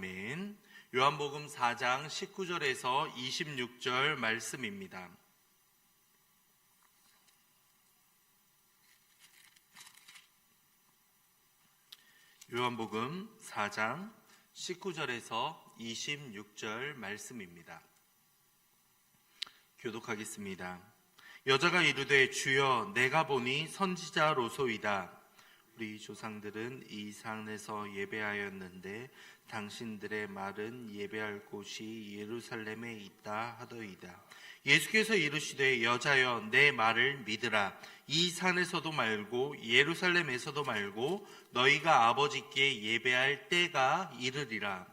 아멘. 요한복음 4장 19절에서 26절 말씀입니다. 요한복음 4장 19절에서 26절 말씀입니다. 교독하겠습니다. 여자가 이르되 주여 내가 보니 선지자로소이다. 우리 조상들은 이 산에서 예배하였는데 당신들의 말은 예배할 곳이 예루살렘에 있다 하더이다. 예수께서 이르시되 여자여 내 말을 믿으라. 이 산에서도 말고 예루살렘에서도 말고 너희가 아버지께 예배할 때가 이르리라.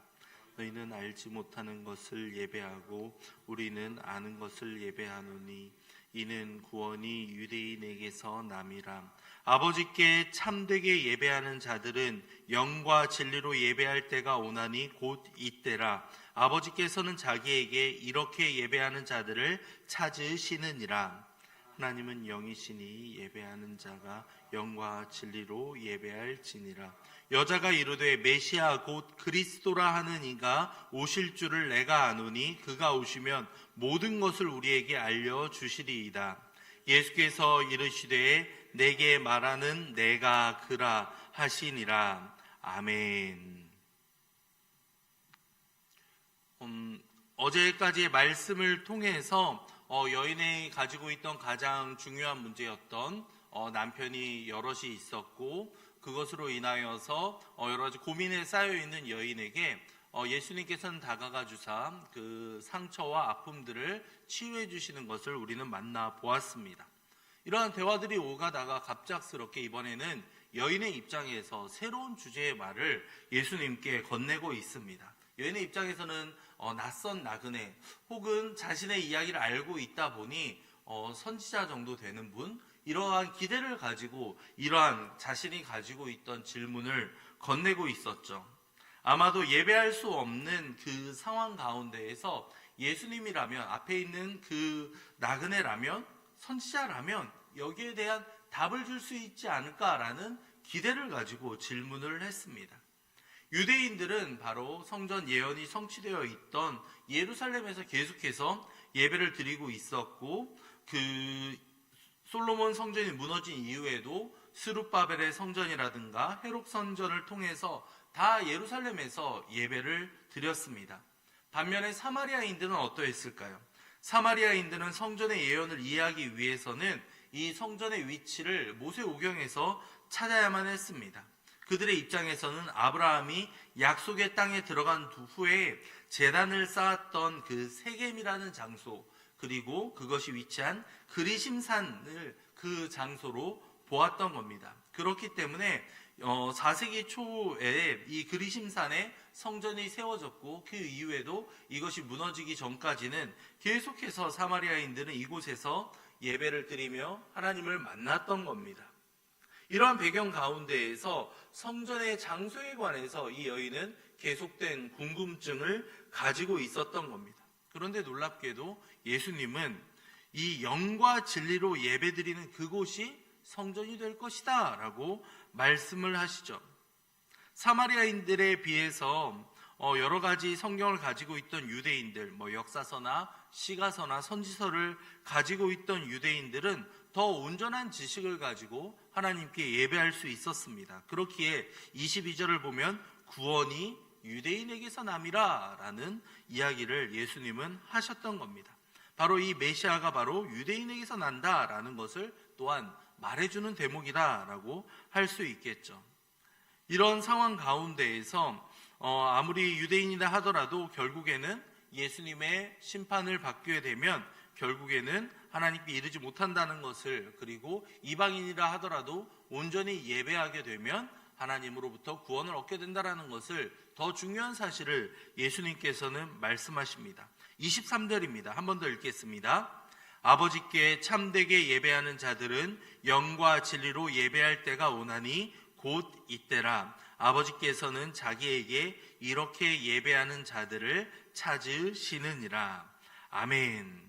너희는 알지 못하는 것을 예배하고 우리는 아는 것을 예배하노니 이는 구원이 유대인에게서 남이라. 아버지께 참되게 예배하는 자들은 영과 진리로 예배할 때가 오나니 곧 이때라. 아버지께서는 자기에게 이렇게 예배하는 자들을 찾으시느니라. 하나님은 영이시니 예배하는 자가 영과 진리로 예배할지니라. 여자가 이르되 메시아 곧 그리스도라 하는 이가 오실 줄을 내가 아노니 그가 오시면 모든 것을 우리에게 알려주시리이다. 예수께서 이르시되 내게 말하는 내가 그라 하시니라. 아멘. 어제까지의 말씀을 통해서 여인이 가지고 있던 가장 중요한 문제였던 남편이 여럿이 있었고 그것으로 인하여서 여러 가지 고민에 쌓여있는 여인에게 예수님께서는 다가가 주사 그 상처와 아픔들을 치유해 주시는 것을 우리는 만나 보았습니다. 이러한 대화들이 오가다가 갑작스럽게 이번에는 여인의 입장에서 새로운 주제의 말을 예수님께 건네고 있습니다. 여인의 입장에서는 낯선 나그네 혹은 자신의 이야기를 알고 있다 보니 선지자 정도 되는 분, 이러한 기대를 가지고 이러한 자신이 가지고 있던 질문을 건네고 있었죠. 아마도 예배할 수 없는 그 상황 가운데에서 예수님이라면, 앞에 있는 그 나그네라면, 선지자라면 여기에 대한 답을 줄 수 있지 않을까라는 기대를 가지고 질문을 했습니다. 유대인들은 바로 성전 예언이 성취되어 있던 예루살렘에서 계속해서 예배를 드리고 있었고, 그 솔로몬 성전이 무너진 이후에도 스룹바벨의 성전이라든가 헤롯 성전을 통해서 다 예루살렘에서 예배를 드렸습니다. 반면에 사마리아인들은 어떠했을까요? 사마리아인들은 성전의 예언을 이해하기 위해서는 이 성전의 위치를 모세오경에서 찾아야만 했습니다. 그들의 입장에서는 아브라함이 약속의 땅에 들어간 후에 제단을 쌓았던 그 세겜이라는 장소, 그리고 그것이 위치한 그리심산을 그 장소로 보았던 겁니다. 그렇기 때문에 4세기 초에 이 그리심산에 성전이 세워졌고 그 이후에도 이것이 무너지기 전까지는 계속해서 사마리아인들은 이곳에서 예배를 드리며 하나님을 만났던 겁니다. 이러한 배경 가운데에서 성전의 장소에 관해서 이 여인은 계속된 궁금증을 가지고 있었던 겁니다. 그런데 놀랍게도 예수님은 이 영과 진리로 예배드리는 그곳이 성전이 될 것이다 라고 말씀을 하시죠. 사마리아인들에 비해서 여러 가지 성경을 가지고 있던 유대인들, 역사서나 시가서나 선지서를 가지고 있던 유대인들은 더 온전한 지식을 가지고 하나님께 예배할 수 있었습니다. 그렇기에 22절을 보면 구원이 유대인에게서 남이라 라는 이야기를 예수님은 하셨던 겁니다. 바로 이 메시아가 바로 유대인에게서 난다라는 것을 또한 말해주는 대목이다라고 할 수 있겠죠. 이런 상황 가운데에서 아무리 유대인이라 하더라도 결국에는 예수님의 심판을 받게 되면 결국에는 하나님께 이르지 못한다는 것을, 그리고 이방인이라 하더라도 온전히 예배하게 되면 하나님으로부터 구원을 얻게 된다는 것을, 더 중요한 사실을 예수님께서는 말씀하십니다. 23절입니다. 한 번 더 읽겠습니다. 아버지께 참되게 예배하는 자들은 영과 진리로 예배할 때가 오나니 곧 이때라. 아버지께서는 자기에게 이렇게 예배하는 자들을 찾으시느니라. 아멘.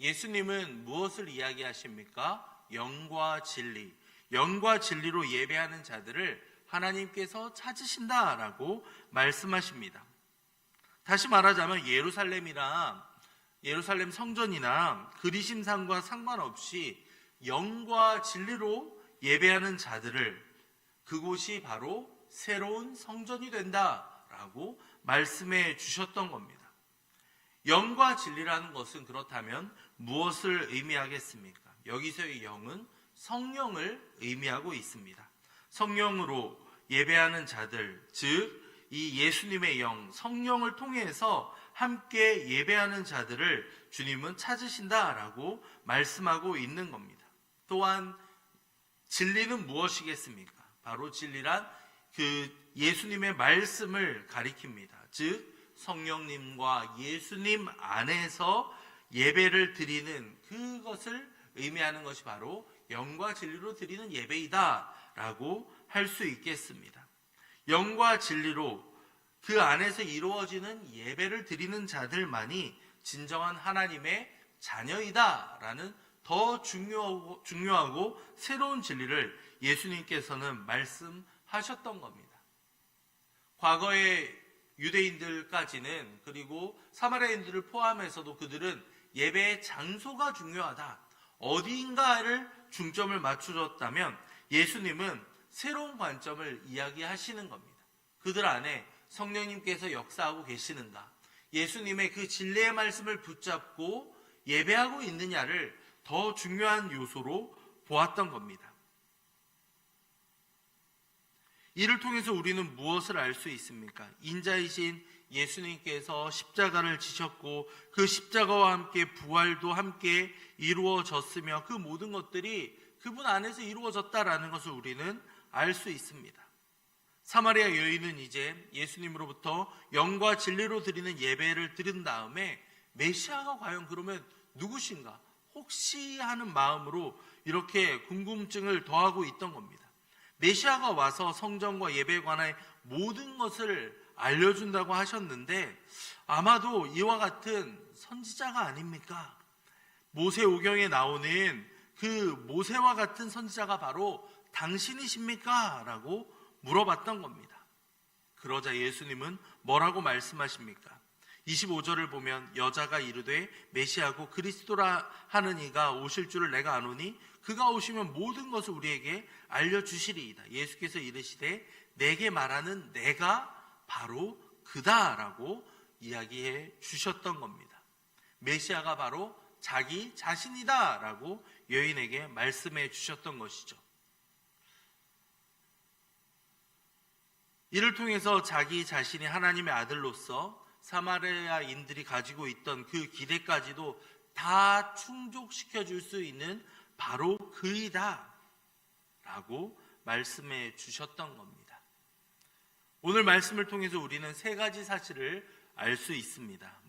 예수님은 무엇을 이야기하십니까? 영과 진리. 영과 진리로 예배하는 자들을 하나님께서 찾으신다라고 말씀하십니다. 다시 말하자면 예루살렘 성전이나 그리심산과 상관없이 영과 진리로 예배하는 자들을, 그곳이 바로 새로운 성전이 된다라고 말씀해 주셨던 겁니다. 영과 진리라는 것은 그렇다면 무엇을 의미하겠습니까? 여기서의 영은 성령을 의미하고 있습니다. 성령으로 예배하는 자들, 즉 이 예수님의 영, 성령을 통해서 함께 예배하는 자들을 주님은 찾으신다라고 말씀하고 있는 겁니다. 또한 진리는 무엇이겠습니까? 바로 진리란 그 예수님의 말씀을 가리킵니다. 즉 성령님과 예수님 안에서 예배를 드리는 그것을 의미하는 것이 바로 영과 진리로 드리는 예배이다라고 할 수 있겠습니다. 영과 진리로 그 안에서 이루어지는 예배를 드리는 자들만이 진정한 하나님의 자녀이다라는 더 중요하고 새로운 진리를 예수님께서는 말씀하셨던 겁니다. 과거의 유대인들까지는, 그리고 사마리아인들을 포함해서도 그들은 예배의 장소가 중요하다, 어디인가를 중점을 맞추셨다면 예수님은 새로운 관점을 이야기하시는 겁니다. 그들 안에 성령님께서 역사하고 계시는가, 예수님의 그 진리의 말씀을 붙잡고 예배하고 있느냐를 더 중요한 요소로 보았던 겁니다. 이를 통해서 우리는 무엇을 알 수 있습니까? 인자이신 예수님께서 십자가를 지셨고 그 십자가와 함께 부활도 함께 이루어졌으며 그 모든 것들이 그분 안에서 이루어졌다라는 것을 우리는 알 수 있습니다. 사마리아 여인은 이제 예수님으로부터 영과 진리로 드리는 예배를 드린 다음에 메시아가 과연 그러면 누구신가? 혹시 하는 마음으로 이렇게 궁금증을 더하고 있던 겁니다. 메시아가 와서 성전과 예배에 관한 모든 것을 알려준다고 하셨는데 아마도 이와 같은 선지자가 아닙니까? 모세오경에 나오는 그 모세와 같은 선지자가 바로 당신이십니까? 라고 물어봤던 겁니다. 그러자 예수님은 뭐라고 말씀하십니까? 25절을 보면 여자가 이르되 메시아고 그리스도라 하는 이가 오실 줄을 내가 아노니 그가 오시면 모든 것을 우리에게 알려주시리이다. 예수께서 이르시되 내게 말하는 내가 바로 그다라고 이야기해 주셨던 겁니다. 메시아가 바로 자기 자신이다라고 여인에게 말씀해 주셨던 것이죠. 이를 통해서 자기 자신이 하나님의 아들로서 사마리아인들이 가지고 있던 그 기대까지도 다 충족시켜 줄 수 있는 바로 그이다 라고 말씀해 주셨던 겁니다. 오늘 말씀을 통해서 우리는 세 가지 사실을 알 수 있습니다.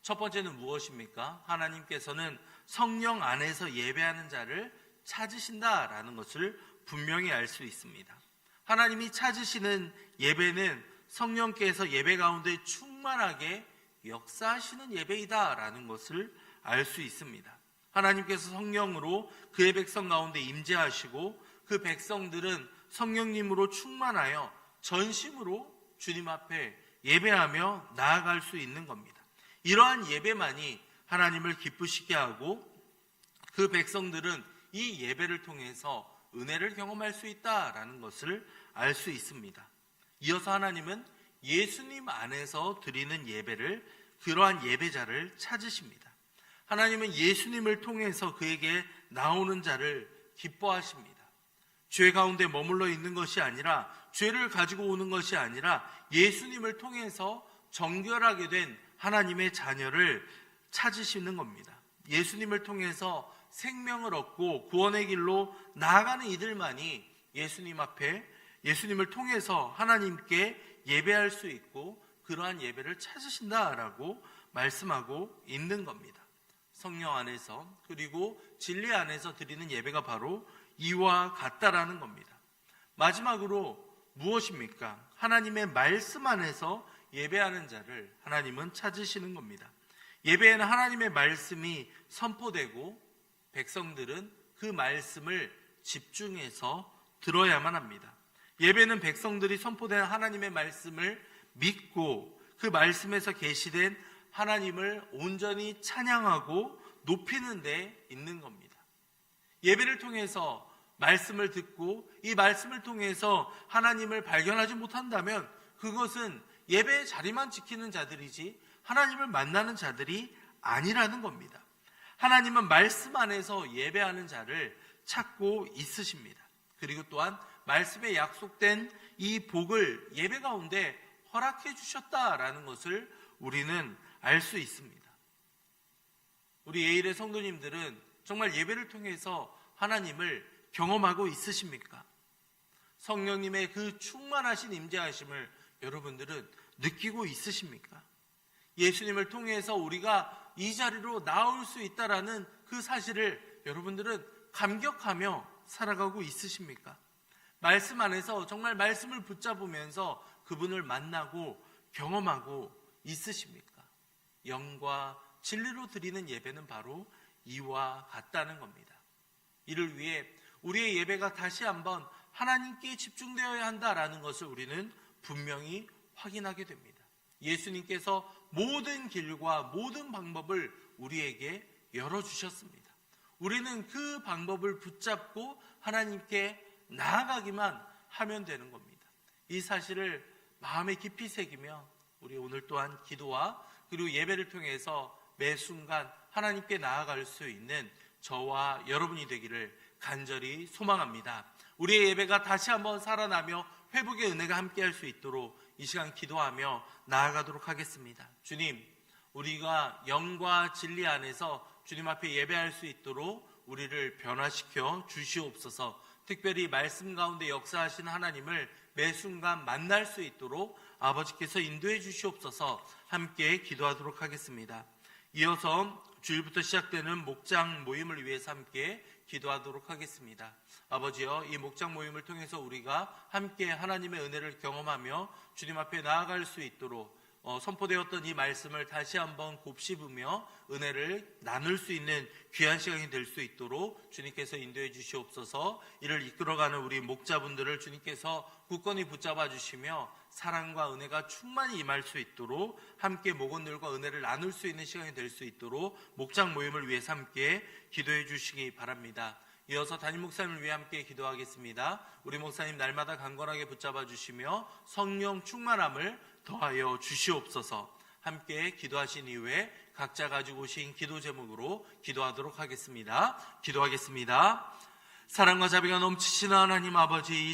첫 번째는 무엇입니까? 하나님께서는 성령 안에서 예배하는 자를 찾으신다라는 것을 분명히 알 수 있습니다. 하나님이 찾으시는 예배는 성령께서 예배 가운데 충만하게 역사하시는 예배이다라는 것을 알 수 있습니다. 하나님께서 성령으로 그의 백성 가운데 임재하시고 그 백성들은 성령님으로 충만하여 전심으로 주님 앞에 예배하며 나아갈 수 있는 겁니다. 이러한 예배만이 하나님을 기쁘시게 하고 그 백성들은 이 예배를 통해서 은혜를 경험할 수 있다라는 것을 알 수 있습니다. 이어서 하나님은 예수님 안에서 드리는 예배를, 그러한 예배자를 찾으십니다. 하나님은 예수님을 통해서 그에게 나오는 자를 기뻐하십니다. 죄 가운데 머물러 있는 것이 아니라, 죄를 가지고 오는 것이 아니라 예수님을 통해서 정결하게 된 하나님의 자녀를 찾으시는 겁니다. 예수님을 통해서 생명을 얻고 구원의 길로 나아가는 이들만이 예수님 앞에, 예수님을 통해서 하나님께 예배할 수 있고 그러한 예배를 찾으신다라고 말씀하고 있는 겁니다. 성령 안에서, 그리고 진리 안에서 드리는 예배가 바로 이와 같다라는 겁니다. 마지막으로 무엇입니까? 하나님의 말씀 안에서 예배하는 자를 하나님은 찾으시는 겁니다. 예배에는 하나님의 말씀이 선포되고 백성들은 그 말씀을 집중해서 들어야만 합니다. 예배는 백성들이 선포된 하나님의 말씀을 믿고 그 말씀에서 계시된 하나님을 온전히 찬양하고 높이는 데 있는 겁니다. 예배를 통해서 말씀을 듣고 이 말씀을 통해서 하나님을 발견하지 못한다면 그것은 예배의 자리만 지키는 자들이지 하나님을 만나는 자들이 아니라는 겁니다. 하나님은 말씀 안에서 예배하는 자를 찾고 있으십니다. 그리고 또한 말씀에 약속된 이 복을 예배 가운데 허락해 주셨다라는 것을 우리는 알 수 있습니다. 우리 예일의 성도님들은 정말 예배를 통해서 하나님을 경험하고 있으십니까? 성령님의 그 충만하신 임재하심을 여러분들은 느끼고 있으십니까? 예수님을 통해서 우리가 이 자리로 나올 수 있다라는 그 사실을 여러분들은 감격하며 살아가고 있으십니까? 말씀 안에서 정말 말씀을 붙잡으면서 그분을 만나고 경험하고 있으십니까? 영과 진리로 드리는 예배는 바로 이와 같다는 겁니다. 이를 위해 우리의 예배가 다시 한번 하나님께 집중되어야 한다라는 것을 우리는 분명히 확인하게 됩니다. 예수님께서 모든 길과 모든 방법을 우리에게 열어주셨습니다. 우리는 그 방법을 붙잡고 하나님께 나아가기만 하면 되는 겁니다. 이 사실을 마음에 깊이 새기며 우리 오늘 또한 기도와 그리고 예배를 통해서 매 순간 하나님께 나아갈 수 있는 저와 여러분이 되기를 간절히 소망합니다. 우리의 예배가 다시 한번 살아나며 회복의 은혜가 함께할 수 있도록 이 시간 기도하며 나아가도록 하겠습니다. 주님, 우리가 영과 진리 안에서 주님 앞에 예배할 수 있도록 우리를 변화시켜 주시옵소서. 특별히 말씀 가운데 역사하신 하나님을 매 순간 만날 수 있도록 아버지께서 인도해 주시옵소서. 함께 기도하도록 하겠습니다. 이어서 주일부터 시작되는 목장 모임을 위해서 함께 기도하도록 하겠습니다. 아버지여, 이 목장 모임을 통해서 우리가 함께 하나님의 은혜를 경험하며 주님 앞에 나아갈 수 있도록 선포되었던 이 말씀을 다시 한번 곱씹으며 은혜를 나눌 수 있는 귀한 시간이 될 수 있도록 주님께서 인도해 주시옵소서. 이를 이끌어가는 우리 목자분들을 주님께서 굳건히 붙잡아 주시며 사랑과 은혜가 충만히 임할 수 있도록 함께 목원들과 은혜를 나눌 수 있는 시간이 될 수 있도록 목장 모임을 위해서 함께 기도해 주시기 바랍니다. 이어서 담임 목사님을 위해 함께 기도하겠습니다. 우리 목사님 날마다 강건하게 붙잡아 주시며 성령 충만함을 더하여 주시옵소서. 함께 기도하신 이후에 각자 가지고 오신 기도 제목으로 기도하도록 하겠습니다. 기도하겠습니다. 사랑과 자비가 넘치시는 하나님 아버지,